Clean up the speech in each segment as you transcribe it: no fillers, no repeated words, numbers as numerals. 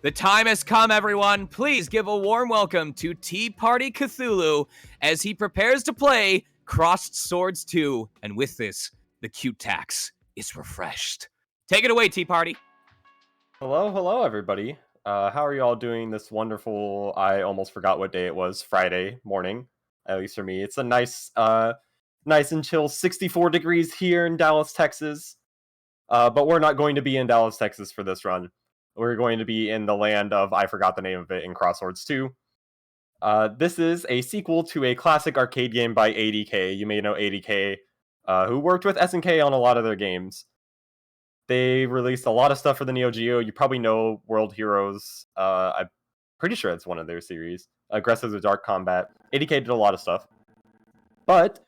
The time has come, everyone. Please give a warm welcome to Tea Party Cthulhu as he prepares to play Crossed Swords 2. And with this, the cute tax is refreshed. Take it away, Tea Party. Hello, everybody. How are you all doing this wonderful, I almost forgot what day it was, Friday morning, at least for me. It's a nice and chill 64 degrees here in Dallas, Texas. But we're not going to be in Dallas, Texas for this run. We're going to be in the land of, I forgot the name of it, in Crossed Swords 2. This is a sequel to a classic arcade game by ADK. You may know ADK, who worked with SNK on a lot of their games. They released a lot of stuff for the Neo Geo. You probably know World Heroes. I'm pretty sure it's one of their series. Aggressive with Dark Combat. ADK did a lot of stuff. But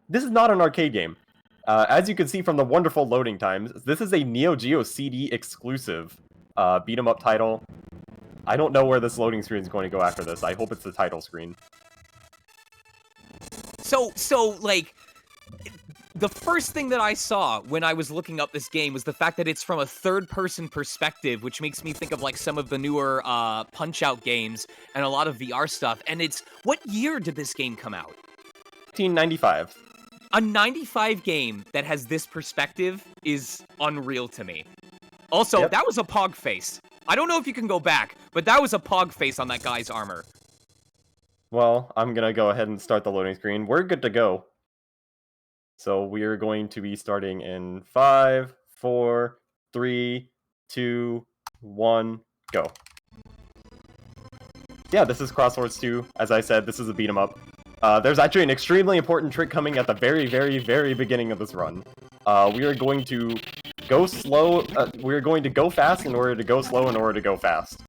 this is not an arcade game. As you can see from the wonderful loading times, this is a Neo Geo CD exclusive beat-em-up title. I don't know where this loading screen is going to go after this. I hope it's the title screen. So, like, the first thing that I saw when I was looking up this game was the fact that it's from a third-person perspective, which makes me think of, like, some of the newer Punch-Out games and a lot of VR stuff. And it's... What year did this game come out? 1995. A 95 game that has this perspective is unreal to me. Also, Yep. That was a pog face. I don't know if you can go back, but that was a pog face on that guy's armor. Well, I'm going to go ahead and start the loading screen. We're good to go. So we're going to be starting in 5, 4, 3, 2, 1, go. Yeah, this is Crossed Swords 2. As I said, this is a beat 'em up. There's actually an extremely important trick coming at the very, very, very beginning of this run. We are going to go slow. We're going to go fast in order to go slow in order to go fast.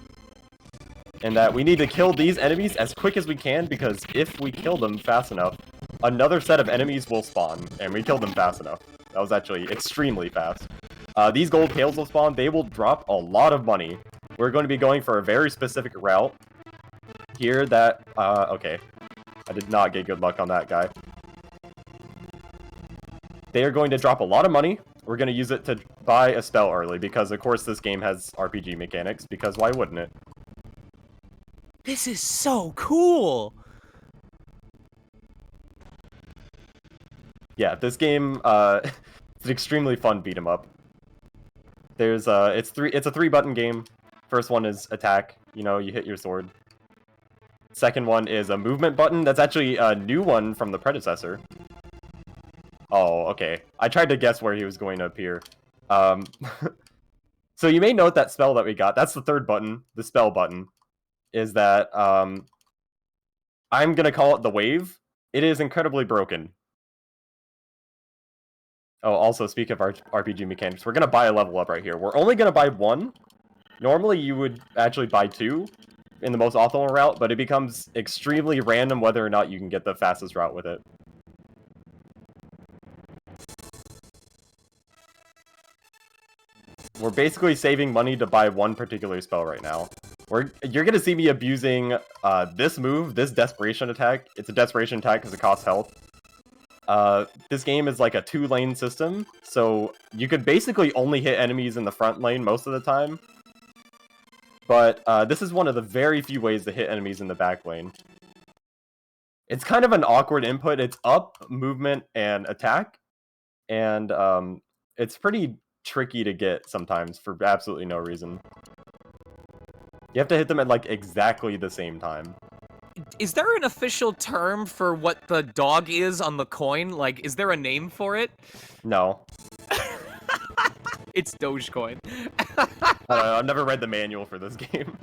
And that we need to kill these enemies as quick as we can, because if we kill them fast enough, another set of enemies will spawn, and we killed them fast enough. That was actually extremely fast. These gold tails will spawn. They will drop a lot of money. We're going to be going for a very specific route here that... okay. I did not get good luck on that guy. They are going to drop a lot of money. We're going to use it to buy a spell early, because of course this game has RPG mechanics, because why wouldn't it? This is so cool! Yeah, this game, it's an extremely fun beat 'em up. There's, it's a 3-button game. First one is attack, you know, you hit your sword. Second one is a movement button. That's actually a new one from the predecessor. Oh, okay. I tried to guess where he was going to appear. So you may note that spell that we got. That's the third button, the spell button. Is that, I'm gonna call it the wave. It is incredibly broken. Oh, also, speak of RPG mechanics, we're gonna buy a level up right here. We're only gonna buy one. Normally, you would actually buy two in the most optimal route, but it becomes extremely random whether or not you can get the fastest route with it. We're basically saving money to buy one particular spell right now. You're gonna see me abusing this move, this desperation attack. It's a desperation attack because it costs health. This game is like a 2-lane system, so you could basically only hit enemies in the front lane most of the time. But this is one of the very few ways to hit enemies in the back lane. It's kind of an awkward input. It's up, movement, and attack. And it's pretty tricky to get sometimes for absolutely no reason. You have to hit them at like exactly the same time. Is there an official term for what the dog is on the coin? Like, is there a name for it? No. It's Dogecoin. I've never read the manual for this game.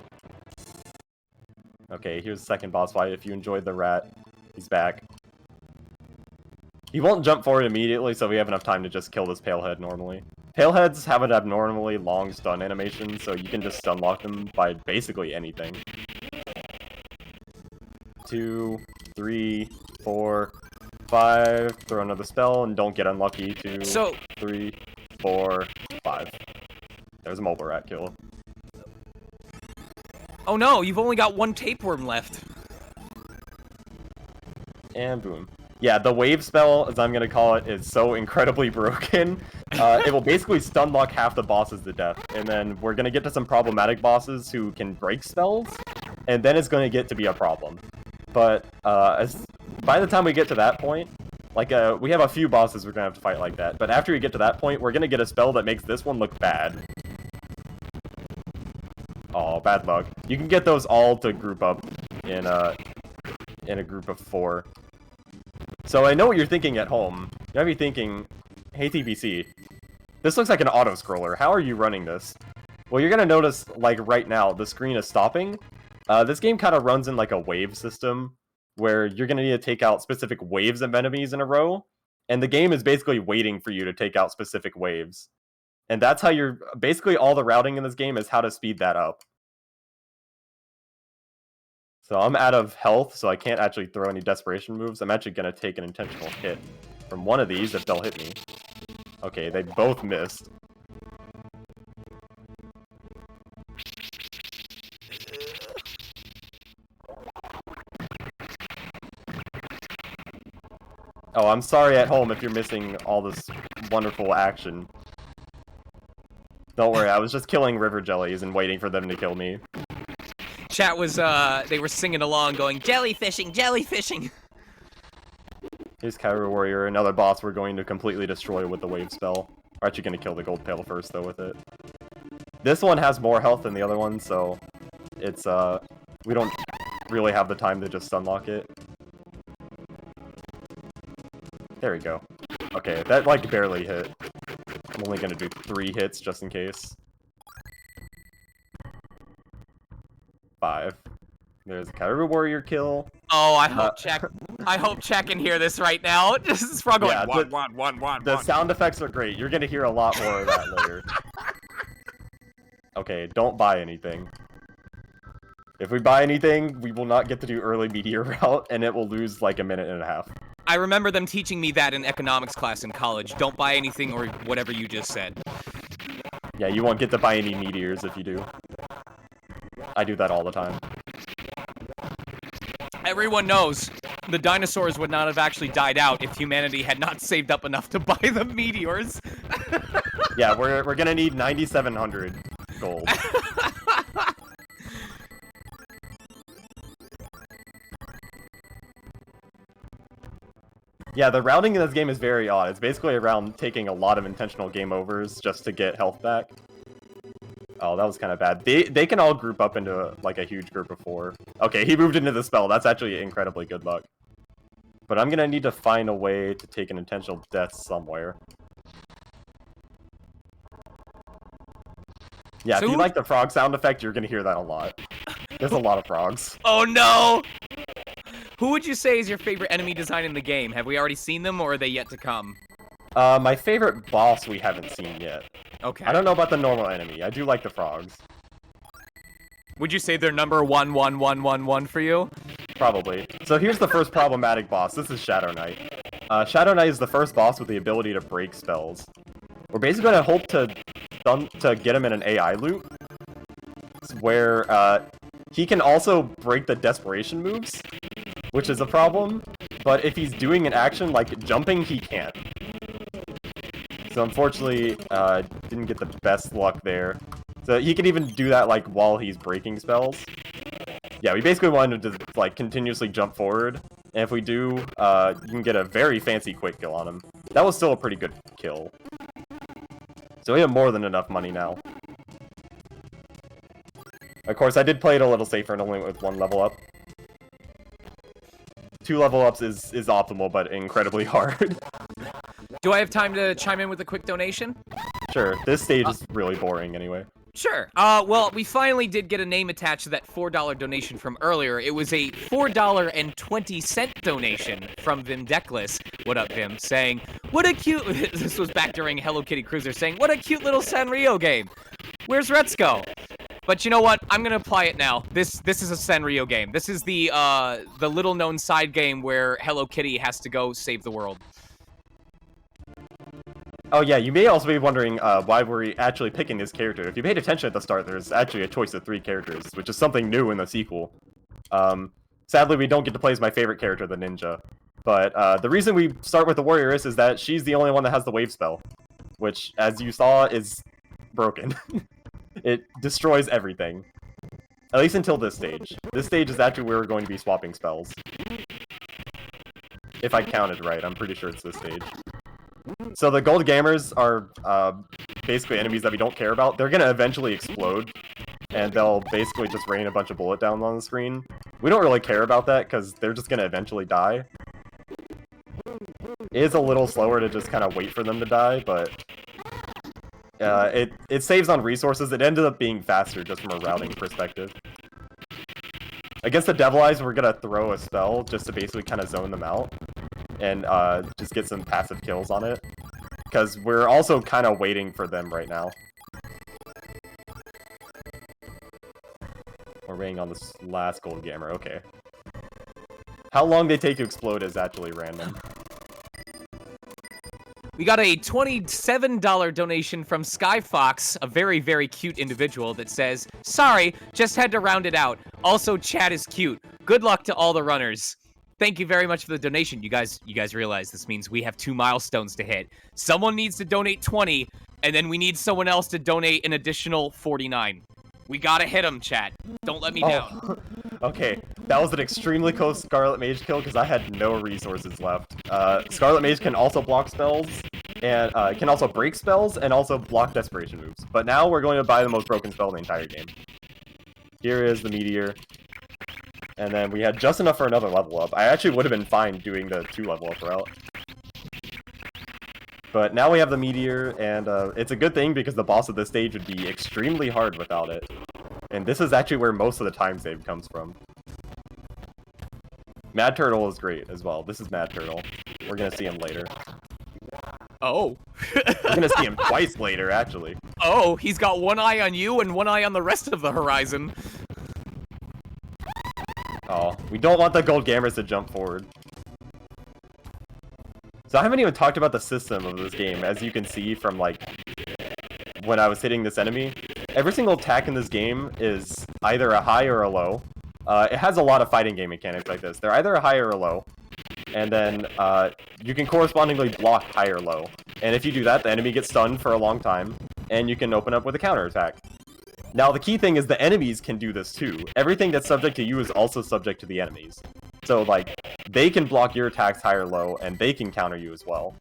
Okay, here's the second boss fight. If you enjoyed the rat, he's back. He won't jump forward immediately, so we have enough time to just kill this Palehead normally. Paleheads have an abnormally long stun animation, so you can just stun lock them by basically anything. 2, 3, 4, 5. Throw another spell and don't get unlucky. 2, 3, 4, 5. There's a mobile rat kill. Oh no, you've only got one tapeworm left. And boom. Yeah, the wave spell, as I'm gonna call it, is so incredibly broken It will basically stun lock half the bosses to death, and then we're gonna get to some problematic bosses who can break spells, and then it's gonna get to be a problem. But by the time we get to that point, like we have a few bosses we're gonna have to fight like that. But after we get to that point, we're gonna get a spell that makes this one look bad. Oh, bad luck. You can get those all to group up in a group of 4. So I know what you're thinking at home. You might be thinking, hey TBC, this looks like an auto-scroller. How are you running this? Well, you're gonna notice, like right now, the screen is stopping. This game kind of runs in like a wave system, where you're gonna need to take out specific waves of enemies in a row, and the game is basically waiting for you to take out specific waves. And that's how you're... Basically, all the routing in this game is how to speed that up. So I'm out of health, so I can't actually throw any desperation moves. I'm actually gonna take an intentional hit from one of these if they'll hit me. Okay, they both missed. Oh, I'm sorry at home if you're missing all this wonderful action. Don't worry, I was just killing river jellies and waiting for them to kill me. Chat was, they were singing along going, jellyfishing, jellyfishing! Here's Kairu Warrior, another boss we're going to completely destroy with the wave spell. We're actually going to kill the gold pail first, though, with it. This one has more health than the other one, so it's, we don't really have the time to just unlock it. There we go. Okay, that, like, barely hit. I'm only going to do 3 hits, just in case. 5. There's a Kairu Warrior kill. Oh, I hope Jack can hear this right now. This is Frog going, Yeah, one. The sound effects are great. You're gonna hear a lot more of that later. Okay, don't buy anything. If we buy anything, we will not get to do early meteor route, and it will lose like a minute and a half. I remember them teaching me that in economics class in college. Don't buy anything or whatever you just said. Yeah, you won't get to buy any meteors if you do. I do that all the time. Everyone knows the dinosaurs would not have actually died out if humanity had not saved up enough to buy the meteors. Yeah, we're gonna need 9,700 gold. Yeah, the routing in this game is very odd. It's basically around taking a lot of intentional game overs just to get health back. Oh, that was kind of bad. They can all group up into, like, a huge group of 4. Okay, he moved into the spell. That's actually incredibly good luck. But I'm gonna need to find a way to take an intentional death somewhere. Yeah, So if you like the frog sound effect, you're gonna hear that a lot. There's a lot of frogs. Oh no! Who would you say is your favorite enemy design in the game? Have we already seen them, or are they yet to come? My favorite boss we haven't seen yet. Okay. I don't know about the normal enemy. I do like the frogs. Would you say they're number 11111 for you? Probably. So here's the first problematic boss. This is Shadow Knight. Shadow Knight is the first boss with the ability to break spells. We're basically gonna hope to get him in an AI loop, where he can also break the desperation moves, which is a problem. But if he's doing an action like jumping, he can't. So unfortunately, didn't get the best luck there. So he can even do that like while he's breaking spells. Yeah, we basically wanted to like continuously jump forward, and if we do, you can get a very fancy quick kill on him. That was still a pretty good kill. So we have more than enough money now. Of course, I did play it a little safer and only went with 1 level up. 2 level ups is optimal, but incredibly hard. Do I have time to chime in with a quick donation? Sure, this stage is really boring anyway. Sure. Well, we finally did get a name attached to that $4 donation from earlier. It was a $4.20 donation from Vimdeckless. What up, Vim? Saying, what a cute... This was back during Hello Kitty Cruiser, saying, what a cute little Sanrio game. Where's Retsuko? But you know what? I'm gonna apply it now. This is a Sanrio game. This is the little-known side game where Hello Kitty has to go save the world. Oh yeah, you may also be wondering why we're actually picking this character. If you paid attention at the start, there's actually a choice of 3 characters, which is something new in the sequel. Sadly, we don't get to play as my favorite character, the ninja. But the reason we start with the warrioress is that she's the only one that has the wave spell. which, as you saw, is broken. It destroys everything. At least until this stage. This stage is actually where we're going to be swapping spells. If I counted right, I'm pretty sure it's this stage. So the gold gammers are basically enemies that we don't care about. They're going to eventually explode, and they'll basically just rain a bunch of bullet down on the screen. We don't really care about that, because they're just going to eventually die. It is a little slower to just kind of wait for them to die, but it saves on resources. It ended up being faster just from a routing perspective. Against the Devil Eyes, we're going to throw a spell just to basically kind of zone them out and just get some passive kills on it, because we're also kind of waiting for them right now. We're waiting on this last gold gammer. Okay. How long they take to explode is actually random. We got a $27 donation from Skyfox, a very, very cute individual that says, "Sorry, just had to round it out. Also, chat is cute. Good luck to all the runners." Thank you very much for the donation. You guys realize this means we have 2 milestones to hit. Someone needs to donate 20, and then we need someone else to donate an additional 49. We gotta hit them, chat. Don't let me down. Okay, that was an extremely close Scarlet Mage kill because I had no resources left. Scarlet Mage can also block spells, and can also break spells, and also block desperation moves. But now we're going to buy the most broken spell in the entire game. Here is the Meteor. And then we had just enough for another level up. I actually would have been fine doing the 2 level up route. But now we have the Meteor, and it's a good thing because the boss of this stage would be extremely hard without it. And this is actually where most of the time save comes from. Mad Turtle is great as well. This is Mad Turtle. We're gonna see him later. Oh. We're gonna see him twice later, actually. Oh, he's got one eye on you and one eye on the rest of the horizon. Oh, we don't want the gold gammers to jump forward. So I haven't even talked about the system of this game, as you can see from, like, when I was hitting this enemy. Every single attack in this game is either a high or a low. It has a lot of fighting game mechanics like this. They're either a high or a low, and then you can correspondingly block high or low. And if you do that, the enemy gets stunned for a long time, and you can open up with a counterattack. Now, the key thing is the enemies can do this too. Everything that's subject to you is also subject to the enemies. So, like, they can block your attacks high or low, and they can counter you as well.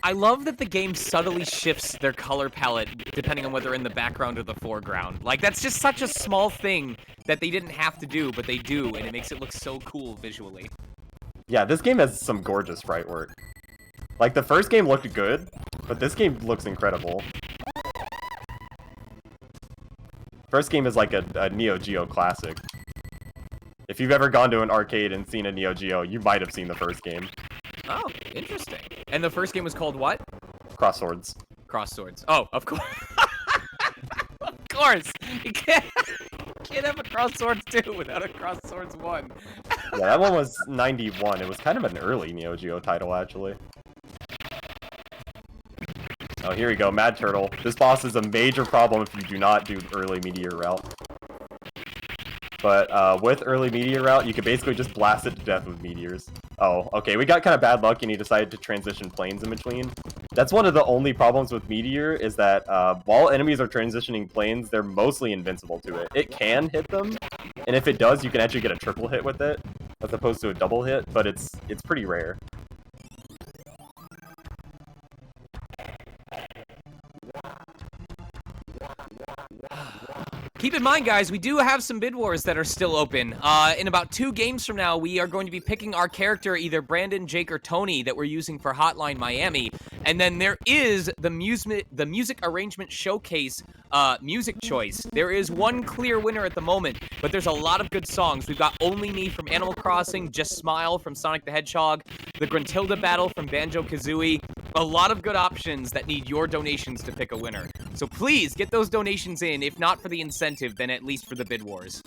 I love that the game subtly shifts their color palette depending on whether they're in the background or the foreground. Like, that's just such a small thing that they didn't have to do, but they do, and it makes it look so cool visually. Yeah, this game has some gorgeous sprite work. Like, the first game looked good, but this game looks incredible. First game is like a Neo Geo classic. If you've ever gone to an arcade and seen a Neo Geo, you might have seen the first game. Oh, interesting. And the first game was called what? Cross Swords. Cross Swords. Oh, of course. Of course. You can't have a Cross Swords 2 without a Cross Swords 1. Yeah, that one was 91. It was kind of an early Neo Geo title, actually. Oh, here we go, Mad Turtle. This boss is a major problem if you do not do early Meteor route. But with early Meteor route, you can basically just blast it to death with meteors. Oh, okay, we got kind of bad luck and he decided to transition planes in between. That's one of the only problems with Meteor, is that while enemies are transitioning planes, they're mostly invincible to it. It can hit them, and if it does, you can actually get a triple hit with it, as opposed to a double hit, but it's pretty rare. Keep in mind, guys, we do have some bid wars that are still open. In about 2 games from now, we are going to be picking our character, either Brandon, Jake, or Tony, that we're using for Hotline Miami. And then there is the music arrangement showcase music choice. There is one clear winner at the moment, but there's a lot of good songs. We've got Only Me from Animal Crossing, Just Smile from Sonic the Hedgehog, the Gruntilda Battle from Banjo-Kazooie. A lot of good options that need your donations to pick a winner. So please get those donations in, if not for the incentive, then at least for the bid wars.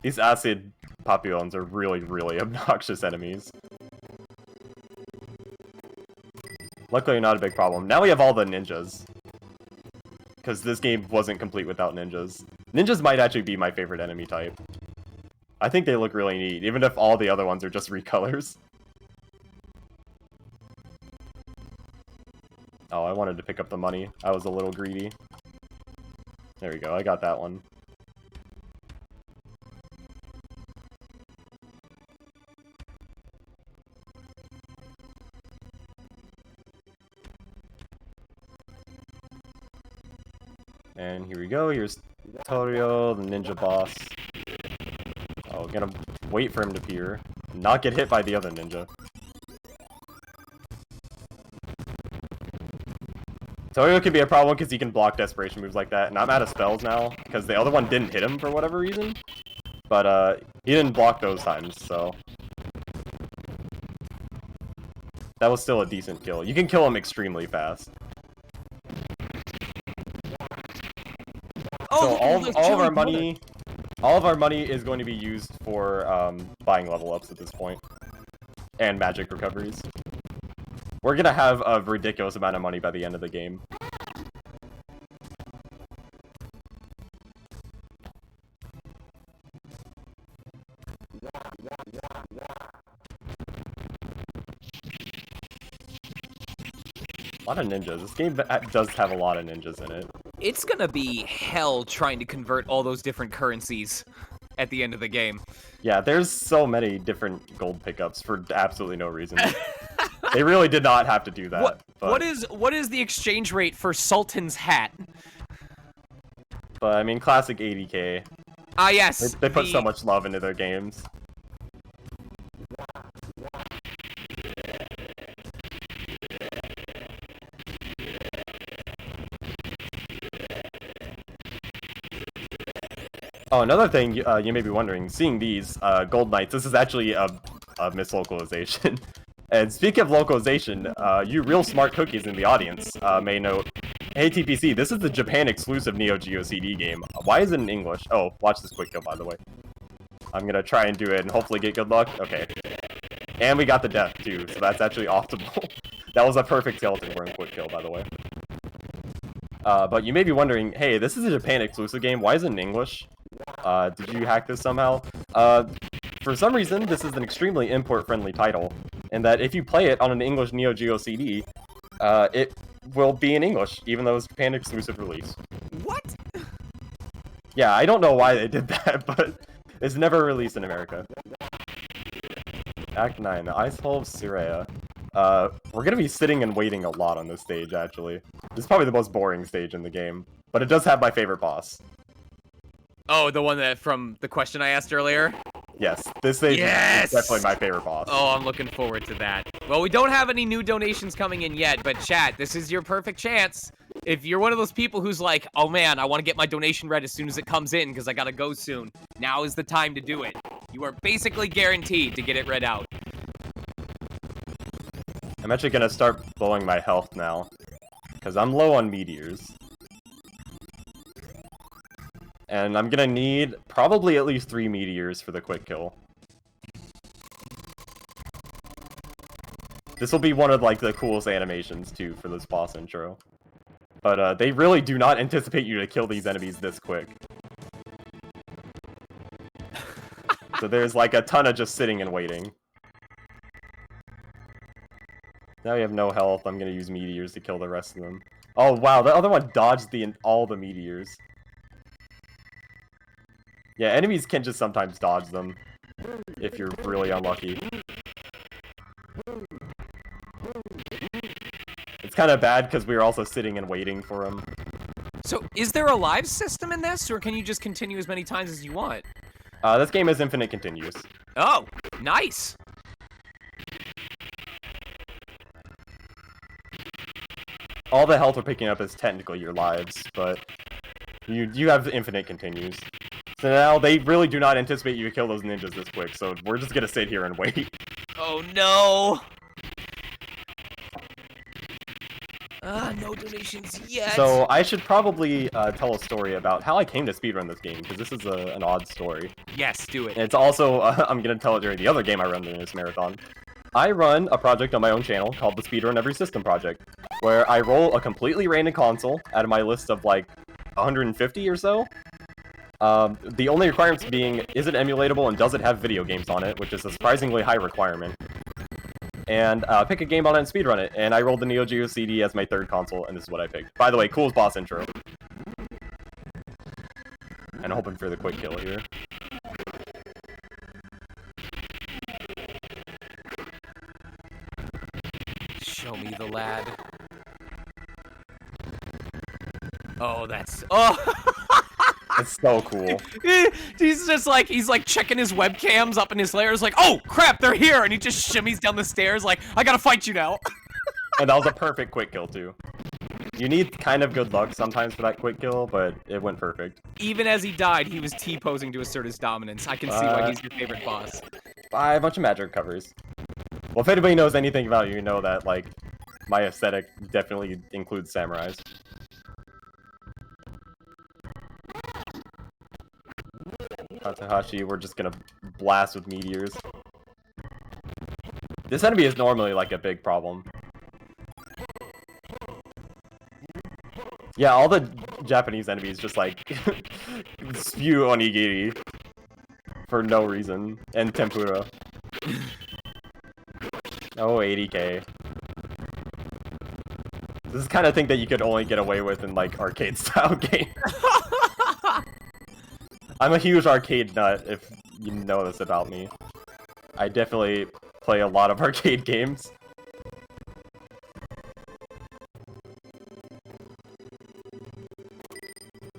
These acid Papillons are really, really obnoxious enemies. Luckily, not a big problem. Now we have all the ninjas, because this game wasn't complete without ninjas. Ninjas might actually be my favorite enemy type. I think they look really neat, even if all the other ones are just recolors. Oh, I wanted to pick up the money. I was a little greedy. There we go, I got that one. And here we go, here's Torio, the ninja boss. Oh, gonna wait for him to appear. Not get hit by the other ninja. Torio can be a problem because he can block desperation moves like that, and I'm out of spells now, because the other one didn't hit him for whatever reason. But, he didn't block those times, so... That was still a decent kill. You can kill him extremely fast. So all of our money... All of our money is going to be used for, buying level ups at this point. And magic recoveries. We're gonna have a ridiculous amount of money by the end of the game. A lot of ninjas. This game does have a lot of ninjas in it. It's gonna be hell trying to convert all those different currencies at the end of the game. Yeah, there's so many different gold pickups for absolutely no reason. They really did not have to do that. What is the exchange rate for Sultan's hat? But I mean, classic 80k. Ah, yes. They put so much love into their games. Oh, another thing you may be wondering, seeing these gold knights, this is actually a mislocalization. And speaking of localization, you real smart cookies in the audience may note, hey TPC, this is the Japan exclusive Neo Geo CD game. Why is it in English? Oh, watch this quick kill, by the way. I'm gonna try and do it and hopefully get good luck. Okay. And we got the death too, so that's actually optimal. That was a perfect skeleton worm quick kill, by the way. But you may be wondering, hey, this is a Japan exclusive game, why is it in English? Did you hack this somehow? For some reason, this is an extremely import-friendly title, and that if you play it on an English Neo Geo CD, it will be in English, even though it's Japan exclusive release. What? Yeah, I don't know why they did that, but it's never released in America. Act 9, the Ice Hole of Sirea. We're gonna be sitting and waiting a lot on this stage, actually. This is probably the most boring stage in the game, but it does have my favorite boss. Oh, the one that from the question I asked earlier? Yes, this stage is definitely my favorite boss. Oh, I'm looking forward to that. Well, we don't have any new donations coming in yet, but chat, this is your perfect chance. If you're one of those people who's like, oh man, I want to get my donation read as soon as it comes in because I gotta go soon, now is the time to do it. You are basically guaranteed to get it read out. I'm actually gonna start blowing my health now, because I'm low on meteors. And I'm gonna need probably at least 3 meteors for the quick kill. This will be one of like the coolest animations too for this boss intro. But they really do not anticipate you to kill these enemies this quick. So there's like a ton of just sitting and waiting. Now we have no health. I'm gonna use meteors to kill the rest of them. Oh wow, the other one dodged all the meteors. Yeah, enemies can just sometimes dodge them, if you're really unlucky. It's kind of bad because we were also sitting and waiting for him. So, is there a live system in this, or can you just continue as many times as you want? This game is infinite continues. Oh, nice! All the health we're picking up is technically your lives, but you have infinite continues. So now they really do not anticipate you to kill those ninjas this quick, so we're just gonna sit here and wait. Oh no! No donations yet! So I should probably tell a story about how I came to speedrun this game, because this is an odd story. Yes, do it. And it's also, I'm gonna tell it during the other game I run during this marathon. I run a project on my own channel called the Speedrun Every System Project, where I roll a completely random console out of my list of like 150 or so. The only requirements being, is it emulatable and does it have video games on it, which is a surprisingly high requirement. And pick a game on it and speedrun it. And I rolled the Neo Geo CD as my third console, and this is what I picked. By the way, coolest boss intro. And I'm hoping for the quick kill here. Show me the lad. Oh, that's... Oh! It's so cool. He's just like, he's like checking his webcams up in his lair. He's like, oh crap, they're here, and he just shimmies down the stairs like, I gotta fight you now. And that was a perfect quick kill too. You need kind of good luck sometimes for that quick kill, but it went perfect. Even as he died, he was T-posing to assert his dominance. I can see why he's your favorite boss. By a bunch of magic recovers. Well, if anybody knows anything about you, you know that, like, my aesthetic definitely includes samurais. Takahashi, we're just gonna blast with meteors. This enemy is normally, like, a big problem. Yeah, all the Japanese enemies just, like, spew onigiri for no reason. And tempura. Oh, 80k. This is the kind of thing that you could only get away with in, like, arcade-style games. I'm a huge arcade nut, if you know this about me. I definitely play a lot of arcade games.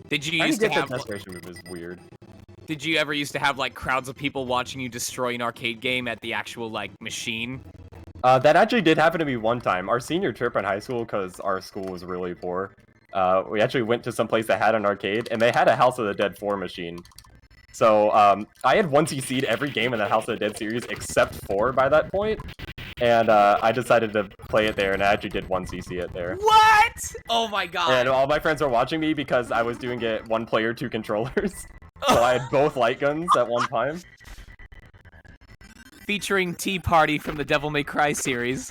Did you used to have... the desperation move is weird. Did you ever used to have, like, crowds of people watching you destroy an arcade game at the actual, like, machine? That actually did happen to me one time. Our senior trip in high school, because our school was really poor, we actually went to some place that had an arcade, and they had a House of the Dead 4 machine. So, I had 1cc'd every game in that House of the Dead series except 4 by that point, and I decided to play it there, and I actually did 1cc it there. What? Oh my god. And all my friends were watching me because I was doing it 1 player, 2 controllers. So I had both light guns at one time. Featuring Tea Party from the Devil May Cry series.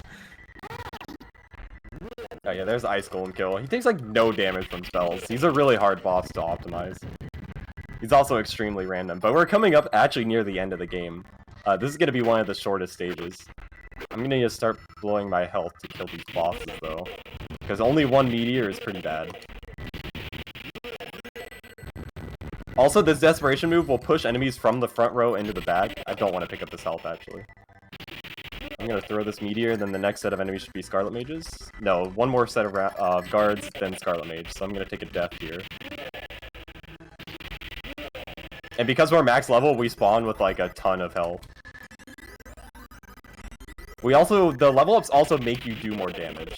Oh yeah, there's Ice Golem kill. He takes like no damage from spells. He's a really hard boss to optimize. He's also extremely random, but we're coming up actually near the end of the game. This is going to be one of the shortest stages. I'm going to need to start blowing my health to kill these bosses though, because only 1 meteor is pretty bad. Also, this desperation move will push enemies from the front row into the back. I don't want to pick up this health, actually. I'm going to throw this meteor, then the next set of enemies should be Scarlet Mages. No, 1 more set of guards, then Scarlet Mage, so I'm going to take a death here. And because we're max level, we spawn with, like, a ton of health. The level ups also make you do more damage.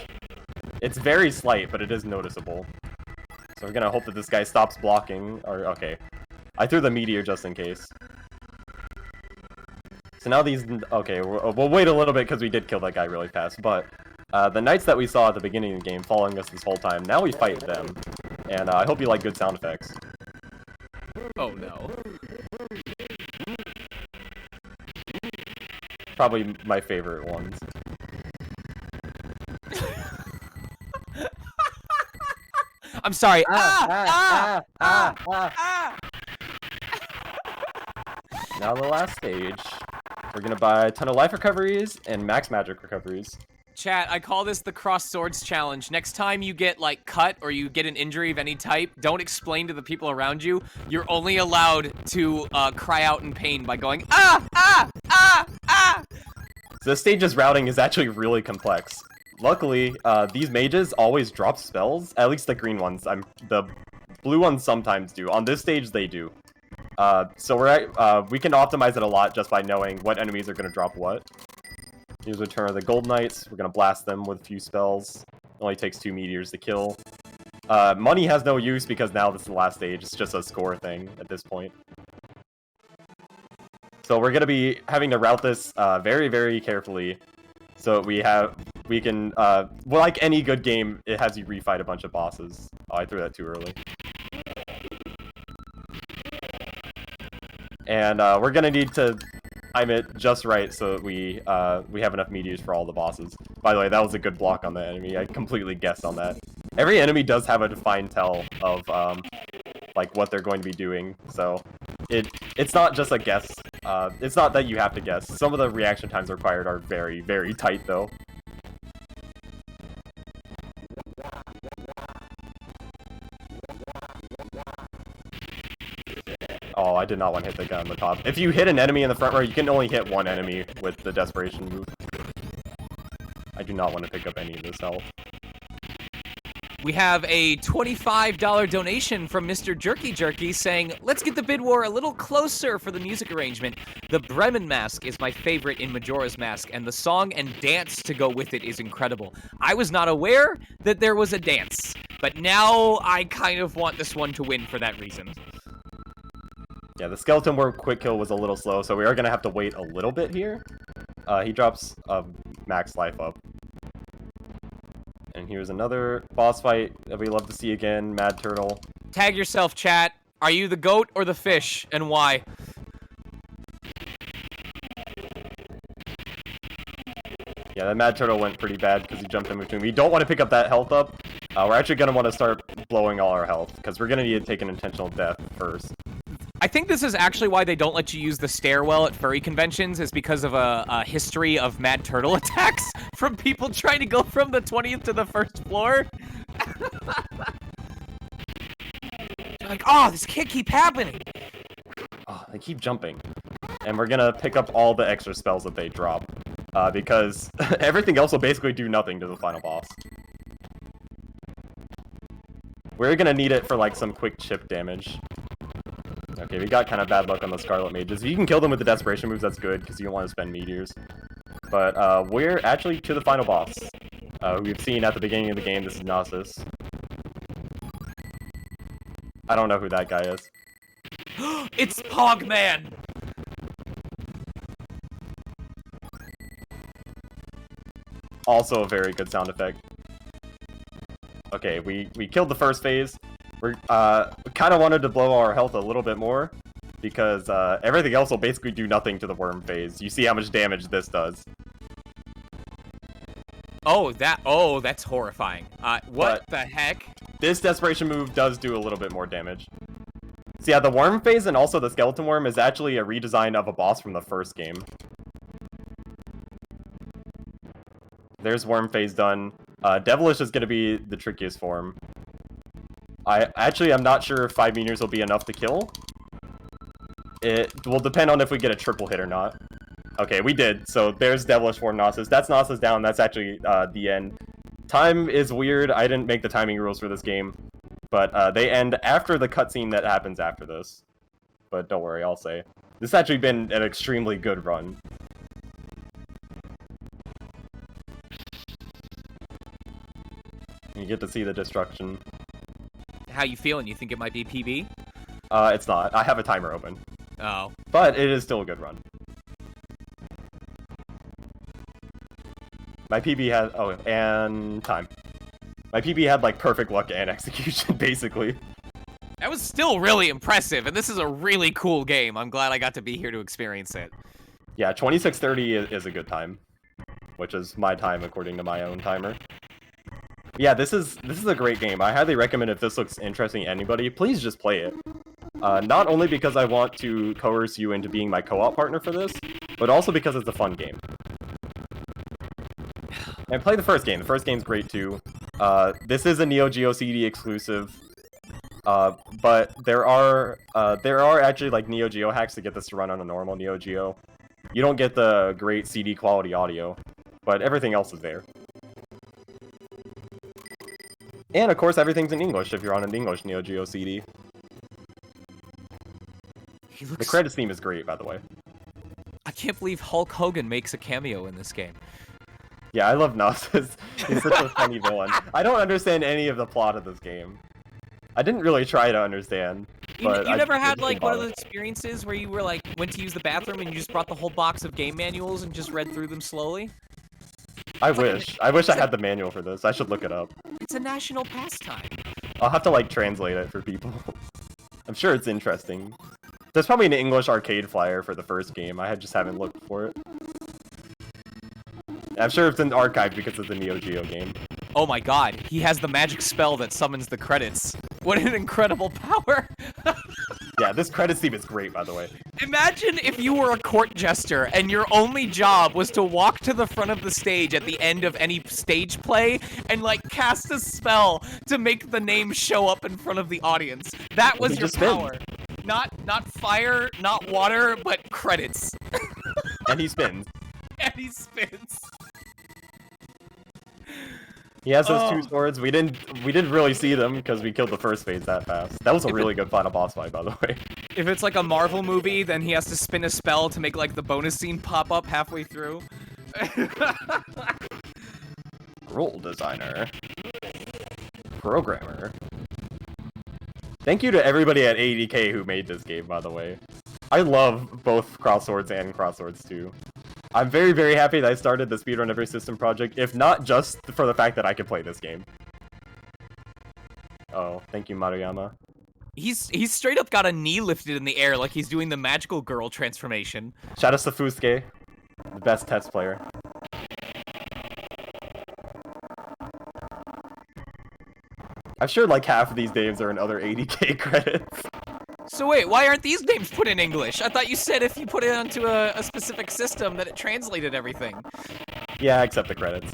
It's very slight, but it is noticeable. So we're gonna hope that this guy stops blocking, or, okay. I threw the meteor just in case. So now these, okay, we'll wait a little bit because we did kill that guy really fast, but the knights that we saw at the beginning of the game following us this whole time, now we fight them. And I hope you like good sound effects. Oh no. Probably my favorite ones. I'm sorry. Now the last stage. We're gonna buy a ton of life recoveries and max magic recoveries. Chat, I call this the Cross Swords Challenge. Next time you get, like, cut or you get an injury of any type, don't explain to the people around you. You're only allowed to cry out in pain by going, ah, ah, ah, ah! So this stage's routing is actually really complex. Luckily, these mages always drop spells, at least the green ones. The blue ones sometimes do. On this stage, they do. So we can optimize it a lot just by knowing what enemies are going to drop what. Here's Return of the Gold Knights. We're going to blast them with a few spells. It only takes 2 meteors to kill. Money has no use because now this is the last stage. It's just a score thing at this point. So we're going to be having to route this very, very carefully. So we can, well, like any good game, it has you refight a bunch of bosses. Oh, I threw that too early. And we're going to need to time it just right so that we have enough meteors for all the bosses. By the way, that was a good block on the enemy. I completely guessed on that. Every enemy does have a defined tell of like what they're going to be doing. So it's not just a guess. It's not that you have to guess. Some of the reaction times required are very, very tight, though. Oh, I did not want to hit the gun on the top. If you hit an enemy in the front row, you can only hit one enemy with the desperation move. I do not want to pick up any of this health. We have a $25 donation from Mr. Jerky Jerky saying, let's get the bid war a little closer for the music arrangement. The Bremen Mask is my favorite in Majora's Mask, and the song and dance to go with it is incredible. I was not aware that there was a dance, but now I kind of want this one to win for that reason. Yeah, the skeleton worm quick kill was a little slow, so we are going to have to wait a little bit here. He drops max life up. And here's another boss fight that we love to see again, Mad Turtle. Tag yourself, chat. Are you the goat or the fish, and why? Yeah, that Mad Turtle went pretty bad because he jumped in between. We don't want to pick up that health up. We're actually going to want to start blowing all our health, because we're going to need to take an intentional death first. I think this is actually why they don't let you use the stairwell at furry conventions, is because of a history of Mad Turtle attacks from people trying to go from the 20th to the first floor. They're like, oh, this can't keep happening. Oh, they keep jumping. And we're gonna pick up all the extra spells that they drop, because everything else will basically do nothing to the final boss. We're gonna need it for like some quick chip damage. Okay, we got kind of bad luck on the Scarlet Mages. If you can kill them with the Desperation moves, that's good, because you don't want to spend meteors. But we're actually to the final boss, who we've seen at the beginning of the game. This is Gnosis. I don't know who that guy is. It's Pogman! Also a very good sound effect. Okay, we killed the first phase. We kind of wanted to blow our health a little bit more, because everything else will basically do nothing to the worm phase. You see how much damage this does. Oh, that's horrifying. What the heck? This desperation move does do a little bit more damage. So yeah, the worm phase and also the skeleton worm is actually a redesign of a boss from the first game. There's worm phase done. Devilish is going to be the trickiest form. I'm not sure if 5 meteors will be enough to kill. It will depend on if we get a triple hit or not. Okay, we did. So there's Devilish form Gnosis. That's Gnosis down. That's actually the end. Time is weird. I didn't make the timing rules for this game. But they end after the cutscene that happens after this. But don't worry, I'll say. This has actually been an extremely good run. You get to see the destruction. How you feeling? You think it might be PB? It's not. I have a timer open. Oh. But it is still a good run. My PB had... Oh, and time. My PB had, like, perfect luck and execution, basically. That was still really impressive, and this is a really cool game. I'm glad I got to be here to experience it. Yeah, 26:30 is a good time. Which is my time, according to my own timer. Yeah, this is a great game. I highly recommend, if this looks interesting to anybody, please just play it. Not only because I want to coerce you into being my co-op partner for this, but also because it's a fun game. And play the first game. The first game's great too. This is a Neo Geo CD exclusive, but there are actually like Neo Geo hacks to get this to run on a normal Neo Geo. You don't get the great CD quality audio, but everything else is there. And of course, everything's in English if you're on an English Neo Geo CD. The credits theme is great, by the way. I can't believe Hulk Hogan makes a cameo in this game. Yeah, I love Gnosis. He's such a funny villain. I don't understand any of the plot of this game. I didn't really try to understand. But you never had like one of those experiences where you were like went to use the bathroom and you just brought the whole box of game manuals and just read through them slowly? I wish I had the manual for this. I should look it up. It's a national pastime. I'll have to like translate it for people. I'm sure it's interesting. There's probably an English arcade flyer for the first game. I just haven't looked for it. I'm sure it's in archived because it's a Neo Geo game. Oh my god, he has the magic spell that summons the credits. What an incredible power. Yeah, this credits theme is great, by the way. Imagine if you were a court jester and your only job was to walk to the front of the stage at the end of any stage play and, like, cast a spell to make the name show up in front of the audience. That was your power. Not fire, not water, but credits. And he spins. And he spins. He has those two swords. We didn't really see them because we killed the first phase that fast. That was a really good final boss fight, by the way. If it's like a Marvel movie, then he has to spin a spell to make like the bonus scene pop up halfway through. Role designer. Programmer. Thank you to everybody at 80K who made this game, by the way. I love both Crosswords and Crosswords 2. I'm very, very happy that I started the Speedrun Every System project, if not just for the fact that I could play this game. Oh, thank you, Maruyama. He's straight up got a knee lifted in the air like he's doing the magical girl transformation. Shout out to Fusuke, the best test player. I'm sure like half of these names are in other 80K credits. So wait, why aren't these names put in English? I thought you said if you put it onto a specific system that it translated everything. Yeah, except the credits.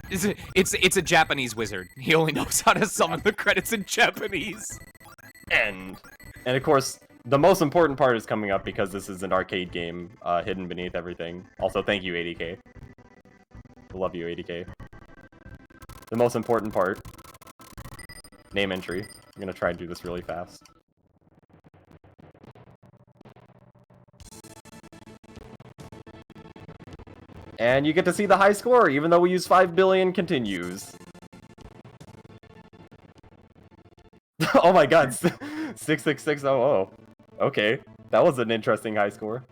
It's a Japanese wizard. He only knows how to summon the credits in Japanese. And of course, the most important part is coming up because this is an arcade game hidden beneath everything. Also, thank you, 80K. Love you, 80K. The most important part. Name entry. I'm gonna try and do this really fast. And you get to see the high score, even though we use 5 billion continues. Oh my god, 66600. Okay, that was an interesting high score.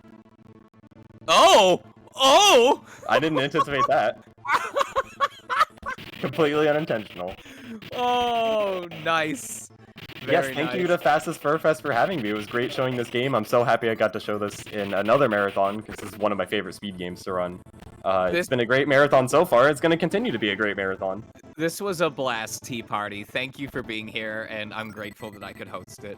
Oh! Oh! I didn't anticipate that. Completely unintentional. Oh, nice. Yes, thank you to Fastest Furfest for having me. It was great showing this game. I'm so happy I got to show this in another marathon, because this is one of my favorite speed games to run. It's been a great marathon so far. It's going to continue to be a great marathon. This was a blast, Tea Party. Thank you for being here, and I'm grateful that I could host it.